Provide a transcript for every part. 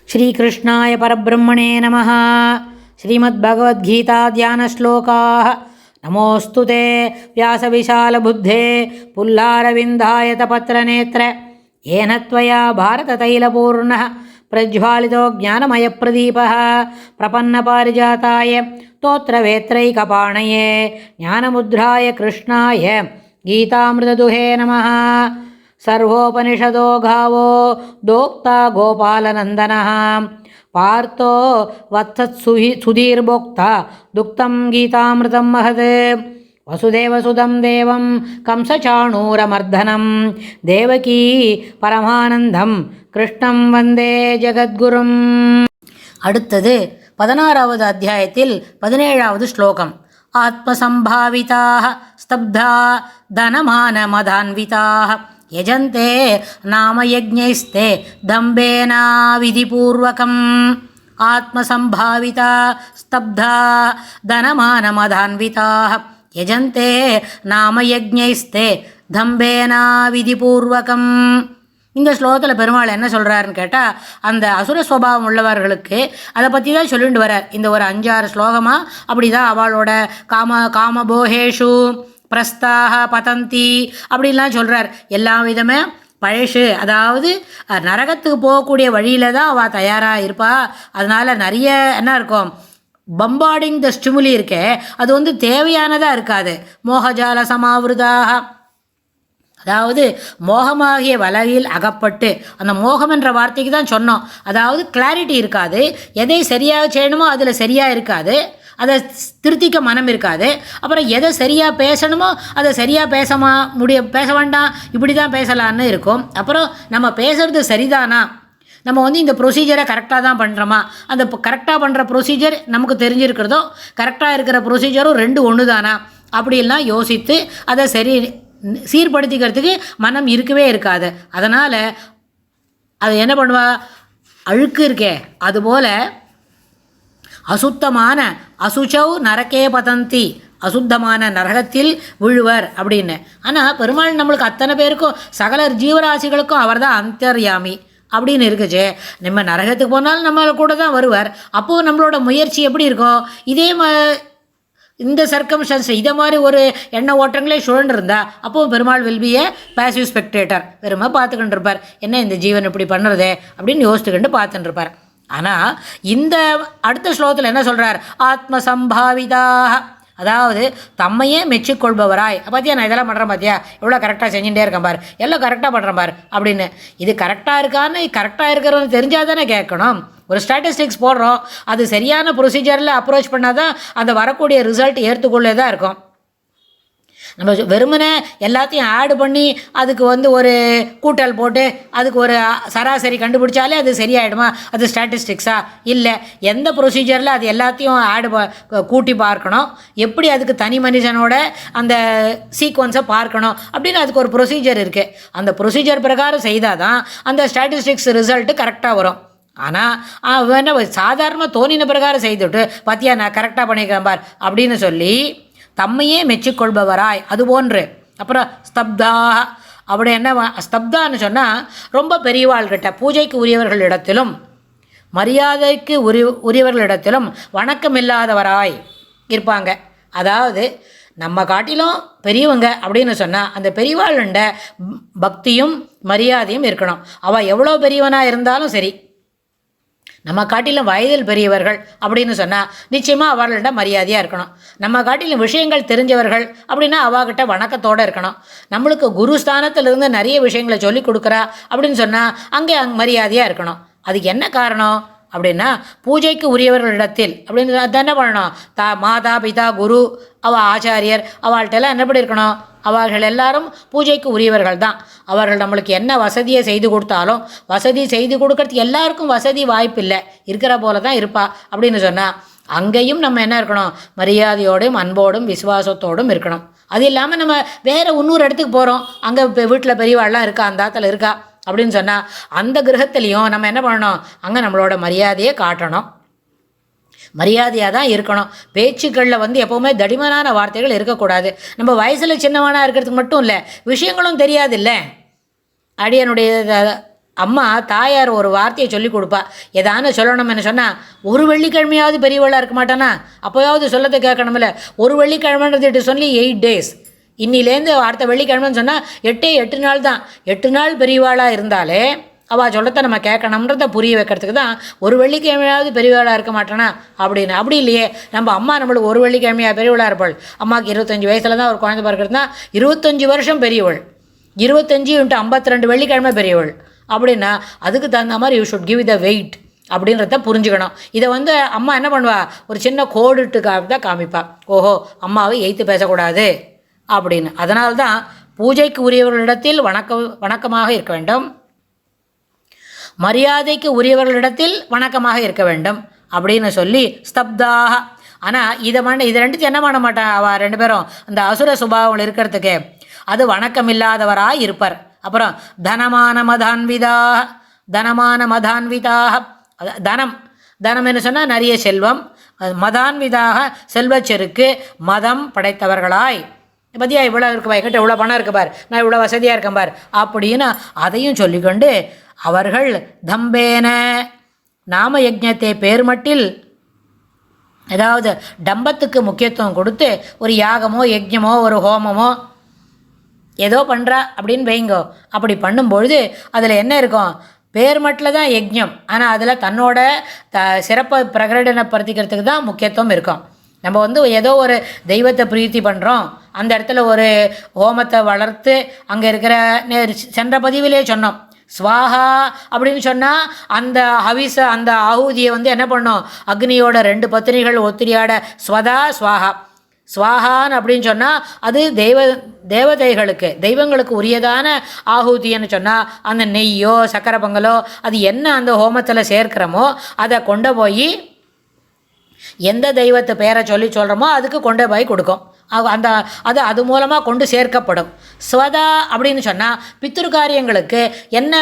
श्रीकृष्णाय परब्रह्मणे नमः। श्रीमद्भगवद्गीता ध्यानश्लोकाः। नमोऽस्तु ते व्यासविशालबुद्धे पुल्लारविन्दायतपत्रनेत्र येन त्वया भारततैलपूर्णः प्रज्वालितो ज्ञानमयप्रदीपः प्रपन्नपारिजाताय स्तोत्रवेत्रैकपाणये ज्ञानमुद्राय कृष्णाय गीतामृतदुहे नमः। सर्वोपनिषदो गावो दोक्ता गोपालनन्दनः पार्थो वत्सत्सुधीर्भोक्ता दुक्तं गीतामृतं महत्। वसुदेवसुतं देवं कंसचाणूरमर्दनं देवकी परमानन्दं कृष्णं वन्दे ஜகத்குரும். அடுத்தது 16வது அத்தியாயத்தில் 17வது ஸ்லோகம். ஆத்மசம்பாவிதாக ஸ்தப்தா தனமானமதான்விதாக யஜந்தே நாமயஜ்ஞைஸ்தே தம்பேனா விதிபூர்வகம். ஆத்மசம்பாவிதா ஸ்தப்தா தனமானமதான்விதாக யஜந்தே நாமயஜ்ஞைஸ்தே தம்பேனா விதிபூர்வகம். இந்த ஸ்லோகத்தில் பெருமாள் என்ன சொல்கிறாருன்னு கேட்டால், அந்த அசுர ஸ்வபாவம் உள்ளவர்களுக்கு அதை பற்றி தான் சொல்லிட்டு வரார். இந்த ஒரு 5-6 ஸ்லோகமாக அப்படி தான் அவளோட காமபோகேஷு பிரஸ்தாக பதந்தி அப்படின்லாம் சொல்கிறார். எல்லா விதமே பழசு, அதாவது நரகத்துக்கு போகக்கூடிய வழியில் தான் அவள் தயாராக இருப்பா. அதனால் நிறைய என்ன இருக்கும், பம்பார்டிங் த ஸ்டிமுலி இருக்கே, அது வந்து தேவையானதாக இருக்காது. மோகஜால சமாவிருதாக, அதாவது மோகமாகிய வலையில் அகப்பட்டு, அந்த மோகம் என்ற வார்த்தைக்கு தான் சொன்னோம். அதாவது கிளாரிட்டி இருக்காது, எதை சரியாக செய்யணுமோ அதில் சரியாக இருக்காது, அதை திருத்திக்க மனம் இருக்காது. அப்புறம் எதை சரியாக பேசணுமோ அதை சரியாக பேச வேண்டாம், இப்படி தான் பேசலான்னு இருக்கும். அப்புறம் நம்ம பேசுகிறது சரிதானா, நம்ம வந்து இந்த ப்ரொசீஜரை கரெக்டாக தான் பண்ணுறோமா, அந்த கரெக்டாக பண்ணுற ப்ரொசீஜர் நமக்கு தெரிஞ்சிருக்கிறதோ கரெக்டாக இருக்கிற ப்ரொசீஜரும் 2 ஒன்று தானா அப்படிலாம் யோசித்து அதை சீர்படுத்திக்கிறதுக்கு மனம் இருக்கவே இருக்காது. அதனால் அது என்ன பண்ணுவா, அழுக்கு இருக்கே அதுபோல் அசுத்தமான அசுச்சௌ நரக்கே பதந்தி, அசுத்தமான நரகத்தில் விழுவர் அப்படின்னு. ஆனால் பெருமாள் நம்மளுக்கு அத்தனை பேருக்கும் சகல ஜீவராசிகளுக்கும் அவர் தான் அந்தர்யாமி அப்படின்னு இருக்குச்சு. நம்ம நரகத்துக்கு போனாலும் நம்மளை கூட தான் வருவார். அப்போது நம்மளோட முயற்சி எப்படி இருக்கும், இந்த சர்க்கம்ஸ்டன்ஸ் இதை மாதிரி ஒரு எண்ண ஓட்டங்களே சுழண்டிருந்தா அப்போது Perumal will B A passive spectator. பெருமை பார்த்துக்கிட்டு இருப்பார், என்ன இந்த ஜீவன் இப்படி பண்ணுறதே அப்படின்னு யோசித்துக்கிட்டு பார்த்துட்டு இருப்பார். ஆனால் இந்த அடுத்த ஸ்லோகத்தில் என்ன சொல்கிறார், ஆத்மசம்பாவிதாக, அதாவது தம்மையே மெச்சிக்கொள்பவராய். பார்த்தியா நான் இதெல்லாம் பண்ணுறேன், பார்த்தியா எவ்வளோ கரெக்டாக செஞ்சுட்டே இருக்கேன் பார், எல்லாம் கரெக்டாக பண்ணுறேன் பார் அப்படின்னு. இது கரெக்டாக இருக்கான்னு கரெக்டாக இருக்கிறவங்க தெரிஞ்சால் தானே கேட்கணும். ஒரு ஸ்டாட்டிஸ்டிக்ஸ் போடுறோம், அது சரியான ப்ரொசீஜரில் அப்ரோச் பண்ணால் தான் அந்த வரக்கூடிய ரிசல்ட் ஏற்றுக்கொள்ளே தான் இருக்கும். நம்ம வெறுமனே எல்லாத்தையும் ஆட் பண்ணி அதுக்கு வந்து ஒரு கூட்டல் போட்டு அதுக்கு ஒரு சராசரி கண்டுபிடிச்சாலே அது சரியாயிடுமா, அது ஸ்டாட்டிஸ்டிக்ஸா? இல்லை, எந்த ப்ரொசீஜரில் அது எல்லாத்தையும் கூட்டி பார்க்கணும், எப்படி அதுக்கு தனி மனுஷனோட அந்த சீக்வன்ஸை பார்க்கணும் அப்படின்னு அதுக்கு ஒரு ப்ரொசீஜர் இருக்குது. அந்த ப்ரொசீஜர் பிரகாரம் செய்தால் தான் அந்த ஸ்டாட்டிஸ்டிக்ஸ் ரிசல்ட்டு கரெக்டாக வரும். ஆனால் வேணா சாதாரணமாக தோணின பிரகாரம் செய்துட்டு பார்த்தியா நான் கரெக்டாக பண்ணிக்கிறேன் பார் அப்படின்னு சொல்லி தம்மையே மெச்சிக்கொள்பவராய் அதுபோன்று. அப்புறம் ஸ்தப்தா, அப்படி என்ன ஸ்தப்தான்னு சொன்னால் ரொம்ப பெரியவாள்கிட்ட, பூஜைக்கு உரியவர்களிடத்திலும் மரியாதைக்கு உரியவர்களிடத்திலும் வணக்கமில்லாதவராய் இருப்பாங்க. அதாவது நம்ம காட்டிலும் பெரியவங்க அப்படின்னு சொன்னால் அந்த பெரியவாள்கிட்ட பக்தியும் மரியாதையும் இருக்கணும். அவள் எவ்வளோ பெரியவனாக இருந்தாலும் சரி, நம்ம காட்டிலும் வயதில் பெரியவர்கள் அப்படின்னு சொன்னால் நிச்சயமாக அவர்கள்ட்ட மரியாதையாக இருக்கணும். நம்ம காட்டிலும் விஷயங்கள் தெரிஞ்சவர்கள் அப்படின்னா அவகிட்ட வணக்கத்தோடு இருக்கணும். நம்மளுக்கு குரு ஸ்தானத்திலிருந்து நிறைய விஷயங்களை சொல்லி கொடுக்குறா அப்படின்னு சொன்னால் அங்கே மரியாதையாக இருக்கணும். அதுக்கு என்ன காரணம் அப்படின்னா, பூஜைக்கு உரியவர்களிடத்தில் அப்படின்னு என்ன பண்ணணும், மாதா பிதா குரு ஆச்சாரியர் அவள்கிட்டெல்லாம் என்னப்படி இருக்கணும், அவர்கள் எல்லாரும் பூஜைக்கு உரியவர்கள் தான். அவர்கள் நம்மளுக்கு என்ன வசதியை செய்து கொடுத்தாலும், வசதி செய்து கொடுக்கறதுக்கு எல்லாருக்கும் வசதி வாய்ப்பு இல்லை, இருக்கிற போல தான் இருப்பா அப்படின்னு சொன்னால் அங்கேயும் நம்ம என்ன இருக்கணும், மரியாதையோடும் அன்போடும் விசுவாசத்தோடும் இருக்கணும். அது இல்லாமல் நம்ம வேறு இன்னொரு இடத்துக்கு போகிறோம், அங்கே வீட்டில் பெரியவாள்லாம் இருக்கா, அந்த ஆத்தில் இருக்கா அப்படின்னு சொன்னால் அந்த கிரகத்துலேயும் நம்ம என்ன பண்ணணும், அங்கே நம்மளோட மரியாதையை காட்டணும், மரியாதையாக தான் இருக்கணும். பேச்சுக்களில் வந்து எப்போவுமே தடிமனான வார்த்தைகள் இருக்கக்கூடாது. நம்ம வயசில் சின்னவனாக இருக்கிறதுக்கு மட்டும் இல்லை, விஷயங்களும் தெரியாது இல்லை. அடியனுடைய அம்மா தாயார் ஒரு வார்த்தையை சொல்லி கொடுப்பா. எதானு சொல்லணும்னு சொன்னால், ஒரு வெள்ளிக்கிழமையாவது பெரியவளாக இருக்க மாட்டானா? அப்போயாவது சொல்லத்தை கேட்கணுமில்ல. ஒரு வெள்ளிக்கிழமைன்றது சொல்லி 8 days. இன்னிலேருந்து அடுத்த வெள்ளிக்கிழமைன்னு சொன்னால் 8 நாள் தான். 8 நாள் பெரியவாளாக இருந்தாலே அவள் சொல்லத்தை நம்ம கேட்கணுன்றத புரிய வைக்கிறதுக்கு தான் ஒரு வெள்ளிக்கிழமையாவது பெரியவளாக இருக்க மாட்டானா அப்படின்னு. அப்படி இல்லையே, நம்ம அம்மா நம்மளுக்கு ஒரு வெள்ளிக்கிழமையாக பெரியவளாக இருப்பாள். அம்மாவுக்கு 25 வயசில் தான் ஒரு குழந்தை பிறக்கிறதுனா 25 வருஷம் பெரியவள். 25 × 52 வெள்ளிக்கிழமை பெரியவள் அப்படின்னா அதுக்கு தகுந்த மாதிரி you should give the weight அப்படின்றத புரிஞ்சுக்கணும். இதை அம்மா என்ன பண்ணுவா, ஒரு சின்ன கோடிட்டு தான் காமிப்பா. ஓஹோ, அம்மாவை எய்த்து பேசக்கூடாது அப்படின்னு. அதனால்தான் பூஜைக்கு உரியவர்களிடத்தில் வணக்கமாக இருக்க வேண்டும், மரியாதைக்கு உரியவர்களிடத்தில் வணக்கமாக இருக்க வேண்டும் அப்படின்னு சொல்லி ஸ்தப்தாக. ஆனால் இது ரெண்டுத்தையும் என்ன பண்ண மாட்டான் அவள் 2 பேரும், அந்த அசுர சுபாவங்கள் இருக்கிறதுக்கு அது வணக்கம் இல்லாதவராக இருப்பார். அப்புறம் தனமான மதான்விதாக, தனம் என்ன சொன்னால் நிறைய செல்வம், மதான்விதாக செல்வச்செருக்கு, மதம் படைத்தவர்களாய். பத்தியா இவ்வளோ இருக்கு பார், என்கிட்ட இவ்வளோ பணம் இருக்கு பார், நான் இவ்வளோ வசதியாக இருக்கேன் பார் அப்படின்னு அதையும் சொல்லிக்கொண்டு அவர்கள் தம்பேன நாம யஜ்ஞத்தை பேர்மட்டில், அதாவது டம்பத்துக்கு முக்கியத்துவம் கொடுத்து ஒரு யாகமோ யஜ்ஞமோ ஒரு ஹோமமோ ஏதோ பண்ணுறா அப்படின்னு வைங்கோ. அப்படி பண்ணும்பொழுது அதில் என்ன இருக்கும், பேர் மட்டில் தான் யஜ்ஞம், ஆனால் அதில் தன்னோட சிறப்பை பிரகடனப்படுத்திக்கிறதுக்கு தான் முக்கியத்துவம் இருக்கும். நம்ம ஏதோ ஒரு தெய்வத்தை பிரீத்தி பண்ணுறோம், அந்த இடத்துல ஒரு ஹோமத்தை வளர்த்து அங்கே இருக்கிற சென்ற பதிவிலே சொன்னோம், ஸ்வாஹா அப்படின்னு சொன்னால் அந்த ஹவிச அந்த ஆஹூதியை என்ன பண்ணோம், அக்னியோட 2 பத்தினிகள் ஒத்திரியாட ஸ்வதா ஸ்வாஹா. ஸ்வாஹான்னு அப்படின்னு சொன்னால் அது தேவதைகளுக்கு தெய்வங்களுக்கு உரியதான ஆஹூதின்னு சொன்னால் அந்த நெய்யோ சக்கரை பொங்கலோ அது என்ன அந்த ஹோமத்தில் சேர்க்கிறோமோ அதை கொண்டு போய் எந்த தெய்வத்தை பேரை சொல்கிறோமோ அதுக்கு கொண்டு போய் கொடுக்கும். அது மூலமாக கொண்டு சேர்க்கப்படும். ஸ்வதா அப்படின்னு சொன்னால் பித்ரு காரியங்களுக்கு என்ன,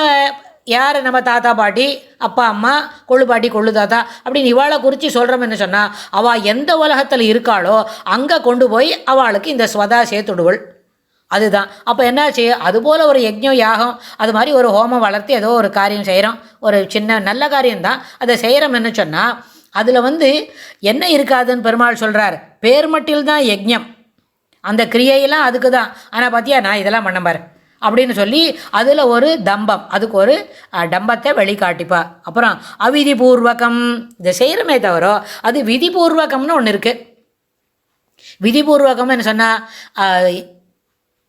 யார் நம்ம தாத்தா பாட்டி அப்பா அம்மா கொள்ளு பாட்டி கொள்ளு தாத்தா அப்படின்னு இவாளை குறித்து சொல்கிறோம்னு சொன்னால் அவள் எந்த உலகத்தில் இருக்காளோ அங்கே கொண்டு போய் அவளுக்கு இந்த ஸ்வதா சேர்த்துடுவள். அதுதான். அப்போ என்னாச்சு, அதுபோல் ஒரு யஜ்ஞம் யாகம் அது மாதிரி ஒரு ஹோமம் வளர்த்து ஏதோ ஒரு காரியம் செய்கிறோம், ஒரு சின்ன நல்ல காரியம்தான், அதை செய்கிறோம்னு சொன்னால் அதில் என்ன இருக்காதுன்னு பெருமாள் சொல்கிறார், பேர் மட்டில் தான் யஜ்ஞம், அந்த கிரியையெல்லாம் அதுக்கு தான். ஆனால் பார்த்தியா நான் இதெல்லாம் பண்ண பாரு அப்படின்னு சொல்லி அதில் ஒரு தம்பம், அதுக்கு ஒரு டம்பத்தை வெளிக்காட்டிப்பா. அப்புறம் அவிதிபூர்வகம், இதை செய்கிறமே தவிர அது விதிபூர்வகம்னு ஒன்று இருக்குது. விதிபூர்வகம்னு சொன்னால்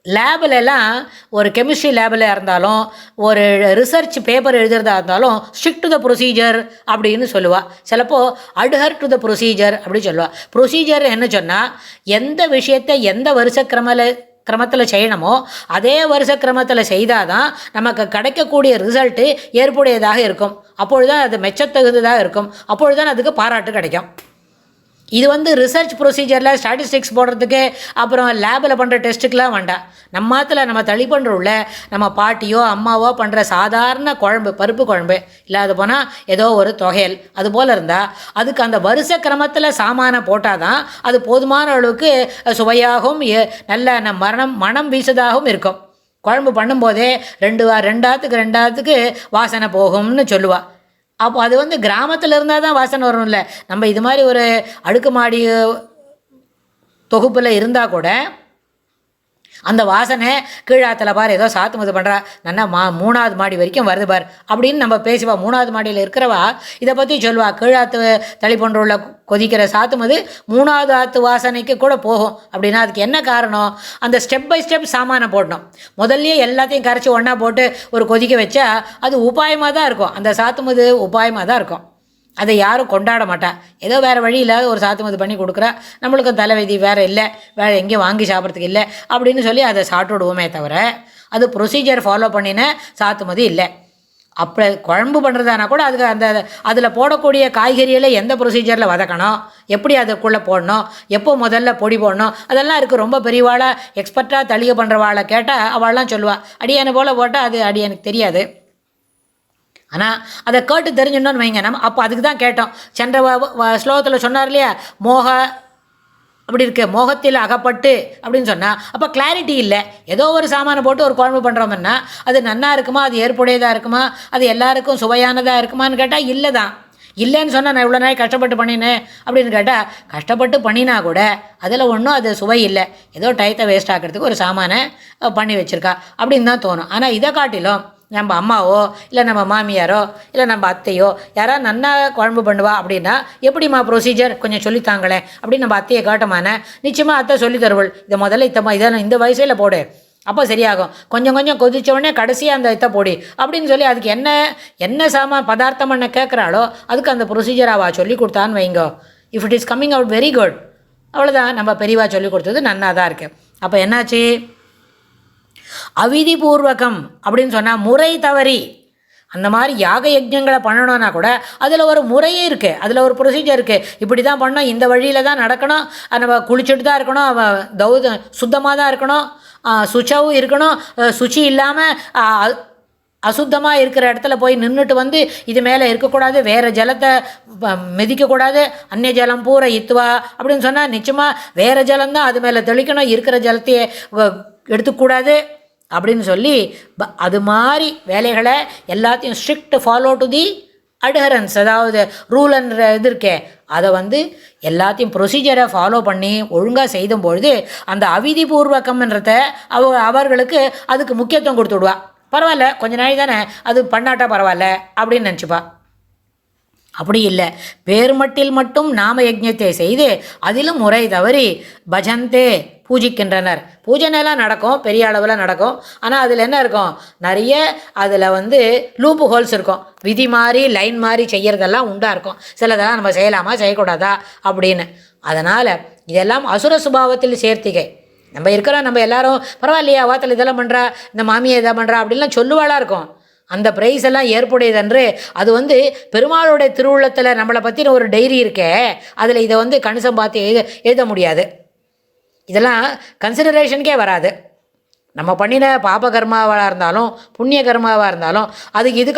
லேபிலெல்லாம் ஒரு கெமிஸ்ட்ரி லேபில் இருந்தாலும் ஒரு ரிசர்ச் பேப்பர் எழுதுறதா இருந்தாலும் ஸ்ட்ரிக்ட் டு த ப்ரொசீஜர் அப்படின்னு சொல்லுவாள். சிலப்போ அட்ஹர் டு த ப்ரொசீஜர் அப்படின்னு சொல்லுவாள். ப்ரொசீஜர் என்ன சொன்னால் எந்த விஷயத்தை எந்த வருஷ கிரமத்தில் செய்யணுமோ அதே வருஷ கிரமத்தில் செய்தால் தான் நமக்கு கிடைக்கக்கூடிய ரிசல்ட்டு ஏற்புடையதாக இருக்கும். அப்பொழுதுதான் அது மெச்சத்தகுந்ததாக இருக்கும், அப்பொழுதுதான் அதுக்கு பாராட்டு கிடைக்கும். இது ரிசர்ச் ப்ரொசீஜரில் ஸ்டாட்டிஸ்டிக்ஸ் போடுறதுக்கு அப்புறம் லேபில் பண்ணுற டெஸ்ட்டுக்கெலாம் வேண்டாம். நம்ம தள்ளி பண்ணுறோம்ல, நம்ம பாட்டியோ அம்மாவோ பண்ணுற சாதாரண குழம்பு, பருப்பு குழம்பு இல்லாத போனால் ஏதோ ஒரு தொகையல் அது போல் இருந்தால் அதுக்கு அந்த வருஷ கிரமத்தில் சாமானை போட்டால் தான் அது போதுமான அளவுக்கு சுவையாகவும் நல்ல மனம் வீசதாகவும் இருக்கும். குழம்பு பண்ணும்போதே ரெண்டாத்துக்கு வாசனை போகும்னு சொல்லுவாள். அப்போ அது கிராமத்தில் இருந்தால் தான் வாசனை வரும்ல. நம்ம இது மாதிரி ஒரு அடுக்குமாடி தொகுப்பில் இருந்தால் கூட அந்த வாசனை கீழாத்தில் பார் ஏதோ சாத்துமது பண்ணுறா நல்லா 3வது மாடி வரைக்கும் வருது பார் அப்படின்னு நம்ம பேசுவா. 3வது மாடியில் இருக்கிறவா இதை பற்றி சொல்லுவா. கீழாத்து தளி போன்ற உள்ள கொதிக்கிற சாத்துமது 3வது ஆற்று வாசனைக்கு கூட போகும். அப்படின்னா அதுக்கு என்ன காரணம், அந்த ஸ்டெப் பை ஸ்டெப் சாமானை போடணும். முதல்லையே எல்லாத்தையும் கரைச்சி ஒன்றா போட்டு ஒரு கொதிக்க வச்சா அது உபாயமாக தான் இருக்கும், அந்த சாத்துமது உபாயமாக தான் இருக்கும். அதை யாரும் கொண்டாட மாட்டா. ஏதோ வேறு வழி இல்லாத ஒரு சாத்துமது பண்ணி கொடுக்குறா, நம்மளுக்கும் தலைவிதி வேறு இல்லை, வேறு எங்கேயும் வாங்கி சாப்பிட்றதுக்கு இல்லை அப்படின்னு சொல்லி அதை சாப்பிட்டுடுவோமே தவிர அது ப்ரொசீஜர் ஃபாலோ பண்ணின சாத்துமது இல்லை. அப்போ குழம்பு பண்ணுறதானா கூட அதுக்கு அதில் போடக்கூடிய காய்கறிகளை எந்த ப்ரொசீஜரில் வதக்கணும், எப்படி அதுக்குள்ளே போடணும், எப்போ முதல்ல பொடி போடணும், அதெல்லாம் இருக்குது. ரொம்ப பெரியவாளாக எக்ஸ்பர்ட்டாக தளிகை பண்ணுறவாளை கேட்டால் அவள்லாம் சொல்லுவாள். அடியானை போல் போட்டால் அது அடியானுக்கு தெரியாது. ஆனால் அதை கேட்டு தெரிஞ்சுட்டோன்னு வைங்க. நம்ம அப்போ அதுக்கு தான் கேட்டோம். சென்ற ஸ்லோகத்தில் சொன்னார் இல்லையா, அப்படி இருக்கு, மோகத்தில் அகப்பட்டு அப்படின்னு சொன்னால் அப்போ கிளாரிட்டி இல்லை. ஏதோ ஒரு சாமானை போட்டு ஒரு குழம்பு பண்ணுறோம்னா அது நன்னா இருக்குமா, அது ஏற்புடையதாக இருக்குமா, அது எல்லாருக்கும் சுவையானதாக இருக்குமான்னு கேட்டால் இல்லை தான். இல்லைன்னு சொன்னால் நான் இவ்வளோ நாள் கஷ்டப்பட்டு பண்ணினேன் அப்படின்னு கேட்டால் கஷ்டப்பட்டு பண்ணினா கூட அதில் ஒன்றும் அது சுவை இல்லை, ஏதோ டயத்தை வேஸ்ட் ஆக்கிறதுக்கு ஒரு சாமானை பண்ணி வச்சுருக்கா அப்படின்னு தான் தோணும். ஆனால் இதை காட்டிலும் நம்ம அம்மாவோ இல்லை நம்ம மாமியாரோ இல்லை நம்ம அத்தையோ யாராவது நன்னா குழம்பு பண்ணுவா அப்படின்னா எப்படிம்மா ப்ரொசீஜர் கொஞ்சம் சொல்லித்தாங்களே அப்படின்னு நம்ம அத்தையை காட்டமான நிச்சயமாக அத்தை சொல்லி தருவள். இதை முதல்ல இதை இந்த வயசில் போடு, அப்போ சரியாகும். கொஞ்சம் கொஞ்சம் கொதித்த உடனே கடைசியாக அந்த இத்தை போடி அப்படின்னு சொல்லி அதுக்கு என்ன சாமான் பதார்த்தம் பண்ண கேட்குறாளோ அதுக்கு அந்த ப்ரொசீஜர் அவள் சொல்லி கொடுத்தான்னு வைங்கோ. If it is coming out very good, அவ்வளோதான். நம்ம பெரியவா சொல்லி கொடுத்தது நன்னா தான் இருக்குது. அப்போ என்னாச்சு, அவிதிபூர்வகம் அப்படின்னு சொன்னால் முறை தவறி அந்த மாதிரி யாக யஜ்ஞங்களை பண்ணணும்னா கூட அதில் ஒரு முறையே இருக்குது, அதில் ஒரு ப்ரொசீஜர் இருக்குது. இப்படி தான் பண்ணணும், இந்த வழியில் தான் நடக்கணும், நம்ம குளிச்சுட்டு தான் இருக்கணும், சுத்தமாக தான் இருக்கணும், சுச்சவும் இருக்கணும், சுச்சி இல்லாமல் அசுத்தமாக இருக்கிற இடத்துல போய் நின்றுட்டு வந்து இது மேலே இருக்கக்கூடாது, வேறு ஜலத்தை மிதிக்கக்கூடாது, அந்நிய ஜலம் பூரா இத்துவா அப்படின்னு சொன்னால் நிச்சயமாக வேறு ஜலம்தான் அது மேலே தெளிக்கணும், இருக்கிற ஜலத்தையே எடுத்துக்கூடாது அப்படின்னு சொல்லி அது மாதிரி வேலைகளை எல்லாத்தையும் strict follow to the adherence, அதாவது ரூல்ன்ற இது இருக்கே அதை எல்லாத்தையும் ப்ரொசீஜரை ஃபாலோ பண்ணி ஒழுங்காக செய்தும் பொழுது அந்த அவிதிபூர்வகம்ன்றத அவர்களுக்கு அதுக்கு முக்கியத்துவம் கொடுத்துடுவா. பரவாயில்ல, கொஞ்ச நாள் தானே அது பண்ணாட்டா பரவாயில்ல அப்படின்னு நினச்சிப்பா. அப்படி இல்லை, பேர்மட்டில் மட்டும் நாம யஜ்ஞத்தை செய்து அதிலும் முறை தவறி பஜந்தே பூஜிக்கின்றனர். பூஜனைலாம் நடக்கும், பெரிய அளவில் நடக்கும். ஆனால் அதில் என்ன இருக்கும், நிறைய அதில் லூப்பு ஹோல்ஸ் இருக்கும், விதி மாதிரி லைன் மாதிரி செய்கிறதெல்லாம் உண்டாக இருக்கும். சிலதெல்லாம் நம்ம செய்யலாமா செய்யக்கூடாதா அப்படின்னு. அதனால் இதெல்லாம் அசுர சுபாவத்தில் சேர்த்திகை. நம்ம இருக்கிறோம், நம்ம எல்லாரும் பரவாயில்லையா வாத்தில் இதெல்லாம் பண்ணுறா, இந்த மாமியை இதை பண்ணுறா அப்படின்லாம் சொல்லுவாளாக இருக்கும். அந்த ப்ரைஸ் எல்லாம் ஏற்புடையதன்று அது பெருமாளுடைய திருவுள்ளத்தில் நம்மளை பற்றின ஒரு டைரி இருக்கே, அதில் இதை கணிசம் பார்த்து எழுத முடியாது. இதெல்லாம் கன்சிடரேஷனுக்கே வராது. நம்ம பண்ணின பாப கர்மாவாக இருந்தாலும் புண்ணிய கர்மாவாக இருந்தாலும்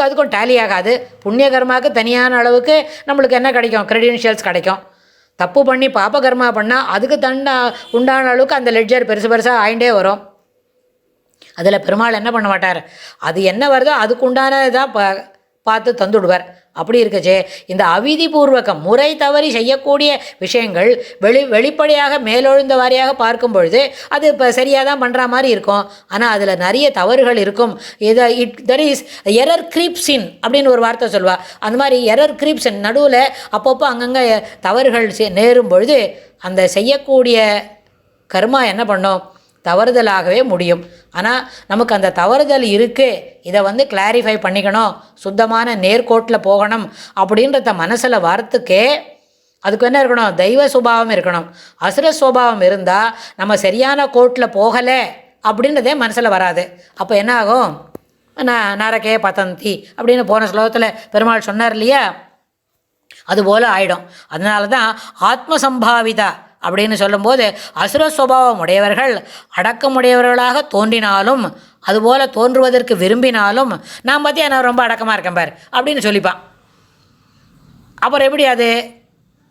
அதுக்கும் டேலி ஆகாது. புண்ணிய கர்மாவுக்கு தனியான அளவுக்கு நம்மளுக்கு என்ன கிடைக்கும், க்ரெடென்ஷியல்ஸ் கிடைக்கும். தப்பு பண்ணி பாப கர்மா பண்ணால் அதுக்கு உண்டான அளவுக்கு அந்த லெட்ஜர் பெருசு பெருசாக ஆயிண்டே வரும். அதில் பெருமாள் என்ன பண்ண மாட்டார், அது என்ன வருதோ அதுக்கு உண்டானதான் பார்த்து தந்துடுவார். அப்படி இருக்கச்சே இந்த அவிதிபூர்வகம் முறை தவறி செய்யக்கூடிய விஷயங்கள் வெளிப்படையாக மேலொழுந்த வாரியாக பார்க்கும் பொழுது அது இப்போ சரியாக தான் பண்ணுற மாதிரி இருக்கும். ஆனால் அதில் நிறைய தவறுகள் இருக்கும். தெர் இஸ் எரர் கிரீப்ஸ் இன் அப்படின்னு ஒரு வார்த்தை சொல்லுவாள். அந்த மாதிரி எரர் கிரீப்ஸ் இன், நடுவில் அப்பப்போ அங்கங்கே தவறுகள் நேரும் பொழுது அந்த செய்யக்கூடிய கர்மா என்ன பண்ணும், தவறுதலாகவே முடியும். ஆனால் நமக்கு அந்த தவறுதல் இருக்குது, இதை கிளாரிஃபை பண்ணிக்கணும், சுத்தமான நேர்கோட்டில் போகணும் அப்படின்றத மனசில் வரத்துக்கே அதுக்கு என்ன இருக்கணும், தெய்வ சுபாவம் இருக்கணும். அசுர சுபாவம் இருந்தால் நம்ம சரியான கோட்டில் போகலை அப்படின்றதே மனசில் வராது. அப்போ என்ன ஆகும், நரகே பதந்தி அப்படின்னு போன ஸ்லோகத்தில் பெருமாள் சொன்னார் இல்லையா, அதுபோல் ஆயிடும். அதனால தான் ஆத்மசம்பாவிதா அப்படின்னு சொல்லும்போது அசுர சுபாவம் உடையவர்கள் அடக்கமுடையவர்களாக தோன்றினாலும் அதுபோல் தோன்றுவதற்கு விரும்பினாலும் நான் பார்த்தியா நான் ரொம்ப அடக்கமாக இருக்கேன் பார் அப்படின்னு சொல்லிப்பான். அப்புறம் எப்படி அது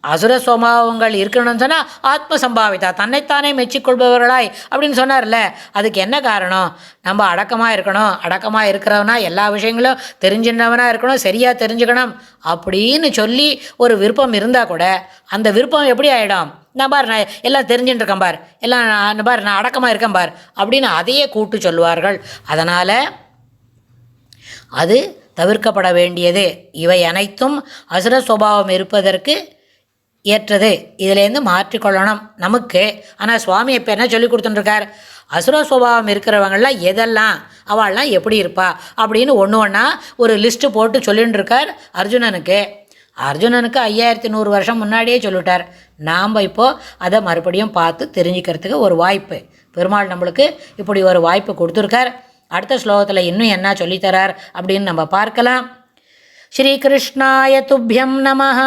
அசுர சுபாவங்கள் இருக்கணும்னு சொன்னால் ஆத்ம சம்பாவிதா தன்னைத்தானே மெச்சிக்கொள்பவர்களாய் அப்படின்னு சொன்னார்ல. அதுக்கு என்ன காரணம், நம்ம அடக்கமாக இருக்கணும், அடக்கமாக இருக்கிறவனா எல்லா விஷயங்களும் தெரிஞ்சின்றவனாக இருக்கணும், சரியாக தெரிஞ்சுக்கணும் அப்படின்னு சொல்லி ஒரு விருப்பம் இருந்தால் கூட அந்த விருப்பம் எப்படி ஆகிடும், நான் பார் நான் எல்லாம் தெரிஞ்சுட்டு இருக்கேன் பார், எல்லாம் பார் நான் அடக்கமாக இருக்கேன் பார் அப்படின்னு அதையே கூட்டு சொல்வார்கள். அதனால் அது தவிர்க்கப்பட வேண்டியது. இவை அனைத்தும் அசுர சுபாவம் இருப்பதற்கு ஏற்றது, இதிலேருந்து மாற்றிக்கொள்ளணும் நமக்கு. ஆனால் சுவாமி இப்போ என்ன சொல்லி கொடுத்துட்டுருக்கார், அசுர சுபாவம் இருக்கிறவங்களாம் எதெல்லாம் அவள்லாம் எப்படி இருப்பா அப்படின்னு ஒன்று ஒன்றா ஒரு லிஸ்ட்டு போட்டு சொல்லிட்டு இருக்கார் அர்ஜுனனுக்கு. அர்ஜுனனுக்கு 5100 வருஷம் முன்னாடியே சொல்லிட்டார். நாம் இப்போது அதை மறுபடியும் பார்த்து தெரிஞ்சுக்கிறதுக்கு ஒரு வாய்ப்பு பெருமாள் நம்மளுக்கு இப்படி ஒரு வாய்ப்பு கொடுத்துருக்கார். அடுத்த ஸ்லோகத்தில் இன்னும் என்ன சொல்லித்தரார் அப்படின்னு நம்ம பார்க்கலாம். ஸ்ரீகிருஷ்ணாய துப்யம் நமஹ.